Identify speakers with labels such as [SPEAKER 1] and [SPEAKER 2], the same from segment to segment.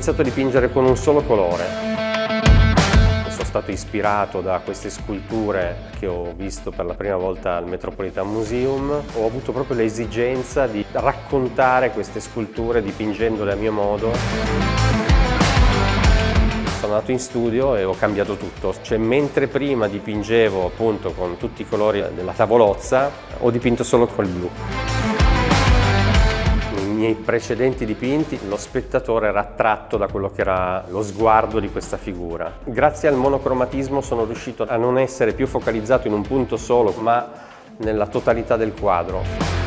[SPEAKER 1] iniziato a dipingere con un solo colore. Sono stato ispirato da queste sculture che ho visto per la prima volta al Metropolitan Museum. Ho avuto proprio l'esigenza di raccontare queste sculture dipingendole a mio modo. Sono andato in studio e ho cambiato tutto. Cioè, mentre prima dipingevo appunto con tutti i colori della tavolozza, ho dipinto solo col blu. Nei miei precedenti dipinti lo spettatore era attratto da quello che era lo sguardo di questa figura. Grazie al monocromatismo sono riuscito a non essere più focalizzato in un punto solo, ma nella totalità del quadro.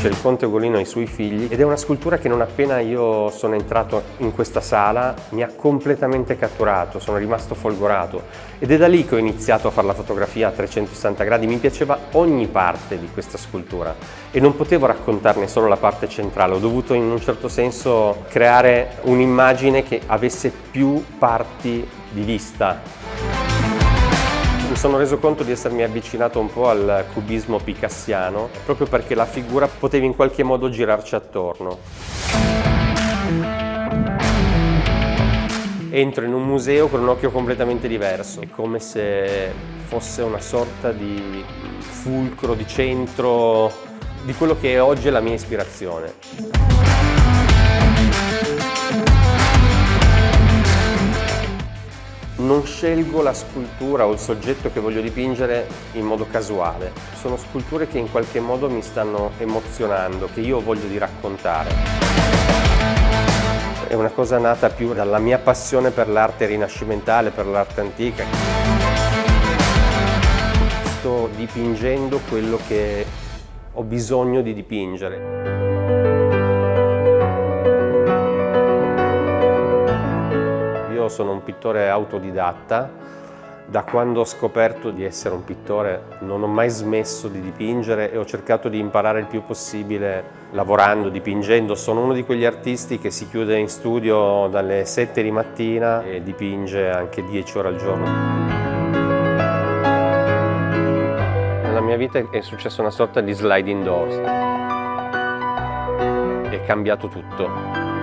[SPEAKER 1] C'è il conte Ugolino e i suoi figli ed è una scultura che non appena io sono entrato in questa sala mi ha completamente catturato, sono rimasto folgorato ed è da lì che ho iniziato a fare la fotografia a 360 gradi, mi piaceva ogni parte di questa scultura e non potevo raccontarne solo la parte centrale, ho dovuto in un certo senso creare un'immagine che avesse più parti di vista. Mi sono reso conto di essermi avvicinato un po' al cubismo picassiano, proprio perché la figura poteva in qualche modo girarci attorno. Entro in un museo con un occhio completamente diverso, è come se fosse una sorta di fulcro, di centro, di quello che oggi è la mia ispirazione. Non scelgo la scultura o il soggetto che voglio dipingere in modo casuale. Sono sculture che in qualche modo mi stanno emozionando, che io voglio di raccontare. È una cosa nata più dalla mia passione per l'arte rinascimentale, per l'arte antica. Sto dipingendo quello che ho bisogno di dipingere. Io sono un pittore autodidatta, da quando ho scoperto di essere un pittore non ho mai smesso di dipingere e ho cercato di imparare il più possibile lavorando, dipingendo. Sono uno di quegli artisti che si chiude in studio dalle 7 di mattina e dipinge anche 10 ore al giorno. Nella mia vita è successa una sorta di sliding doors, è cambiato tutto.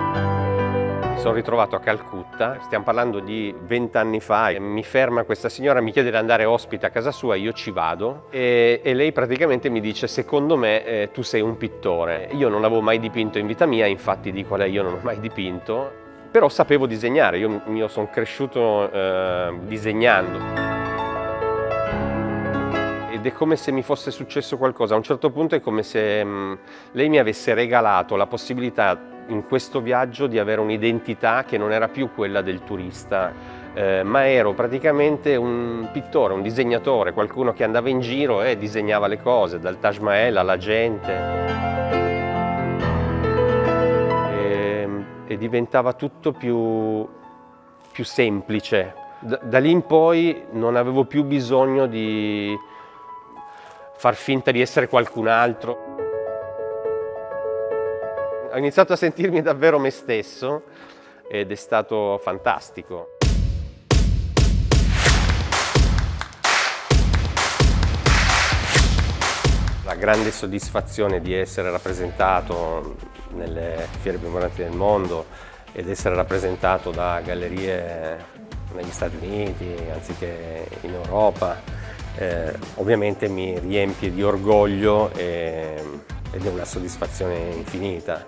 [SPEAKER 1] Mi sono ritrovato a Calcutta, stiamo parlando di 20 anni fa, e mi ferma questa signora, mi chiede di andare ospite a casa sua, io ci vado e lei praticamente mi dice: secondo me tu sei un pittore. Io non avevo mai dipinto in vita mia, infatti dico a lei: io non ho mai dipinto, però sapevo disegnare, io sono cresciuto disegnando. Ed è come se mi fosse successo qualcosa, a un certo punto è come se lei mi avesse regalato la possibilità in questo viaggio di avere un'identità che non era più quella del turista, ma ero praticamente un pittore, un disegnatore, qualcuno che andava in giro e disegnava le cose, dal Taj Mahal alla gente. E diventava tutto più semplice. Da lì in poi non avevo più bisogno di far finta di essere qualcun altro. Ho iniziato a sentirmi davvero me stesso ed è stato fantastico. La grande soddisfazione di essere rappresentato nelle fiere più importanti del mondo ed essere rappresentato da gallerie negli Stati Uniti anziché in Europa, ovviamente mi riempie di orgoglio ed è una soddisfazione infinita.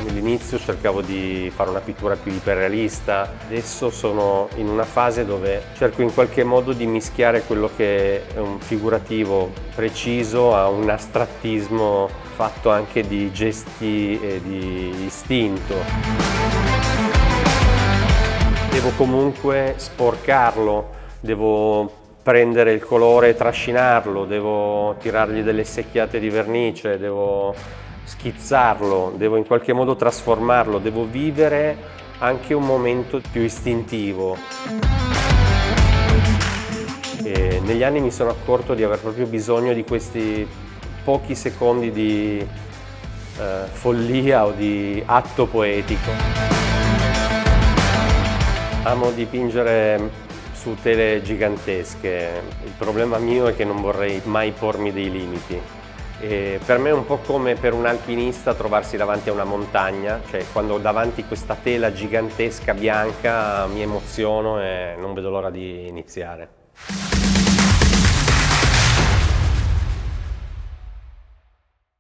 [SPEAKER 1] All'inizio cercavo di fare una pittura più iperrealista, adesso sono in una fase dove cerco in qualche modo di mischiare quello che è un figurativo preciso a un astrattismo fatto anche di gesti e di istinto. Devo comunque sporcarlo, devo prendere il colore e trascinarlo, devo tirargli delle secchiate di vernice, devo schizzarlo, devo in qualche modo trasformarlo, devo vivere anche un momento più istintivo. E negli anni mi sono accorto di aver proprio bisogno di questi pochi secondi di follia o di atto poetico. Amo dipingere su tele gigantesche, il problema mio è che non vorrei mai pormi dei limiti E per me è un po' come per un alpinista trovarsi davanti a una montagna, cioè quando ho davanti questa tela gigantesca bianca mi emoziono e non vedo l'ora di iniziare.